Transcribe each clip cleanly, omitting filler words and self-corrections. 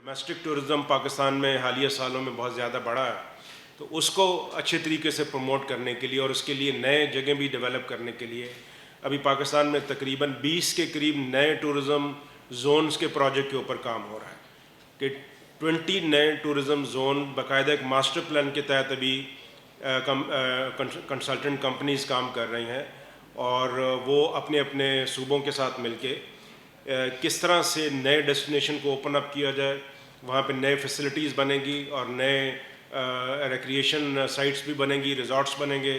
Domestic tourism Pakistan میں حالیہ سالوں میں بہت زیادہ بڑھا ہے، تو اس کو اچھے طریقے سے پروموٹ کرنے کے لیے اور اس کے لیے نئے جگہ بھی ڈیولپ کرنے کے لیے ابھی پاکستان میں تقریباً 20 کے قریب نئے ٹورزم زونز کے پروجیکٹ کے اوپر کام ہو رہا ہے کہ 20 نئے ٹورزم زون باقاعدہ ایک ماسٹر پلان کے تحت ابھی کنسلٹنٹ کمپنیز کام کر رہی ہیں، اور وہ اپنے اپنے صوبوں کے ساتھ مل کے کس طرح سے نئے ڈیسٹینیشن کو اوپن اپ کیا جائے، وہاں پہ نئے فیسلٹیز بنیں گی اور نئے ریکریشن سائٹس بھی بنیں گی، ریزارٹس بنیں گے،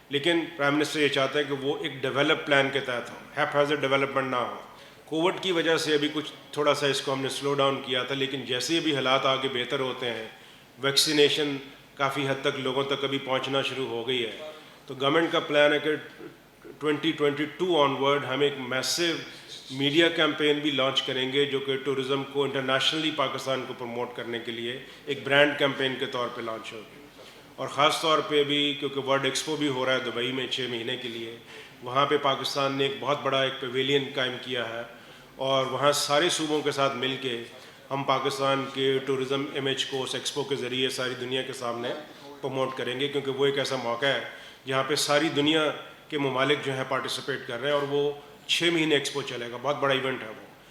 لیکن پرائم منسٹر یہ چاہتے ہیں کہ وہ ایک ڈیولپ پلان کے تحت ہو، ہیپ ہیزرڈ ڈیولپمنٹ نہ ہو۔ کووڈ کی وجہ سے ابھی کچھ تھوڑا سا اس کو ہم نے سلو ڈاؤن کیا تھا، لیکن جیسے ابھی حالات آگے بہتر ہوتے ہیں، ویکسینیشن کافی حد تک لوگوں تک ابھی پہنچنا شروع ہو گئی ہے، تو گورنمنٹ کا پلان ہے کہ 2022 آن ورڈ ہم ایک میسو میڈیا کیمپین بھی لانچ کریں گے جو کہ ٹورزم کو انٹرنیشنلی پاکستان کو پروموٹ کرنے کے لیے ایک برانڈ کیمپین کے طور پہ لانچ ہوگی۔ اور خاص طور پہ بھی کیونکہ ورلڈ ایکسپو بھی ہو رہا ہے دبئی میں 6 مہینے کے لیے، وہاں پہ پاکستان نے ایک بہت بڑا ایک پیویلین قائم کیا ہے، اور وہاں سارے صوبوں کے ساتھ مل کے ہم پاکستان کے ٹورزم امیج کو اس ایکسپو کے ذریعے ساری دنیا کے سامنے پروموٹ کریں گے، کیونکہ وہ ایک ایسا موقع ہے جہاں پہ ساری دنیا کے ممالک جو ہیں پارٹیسپیٹ کر رہے ہیں، اور وہ 6 مہینے ایکسپو چلے گا، بہت بڑا ایونٹ ہے وہ۔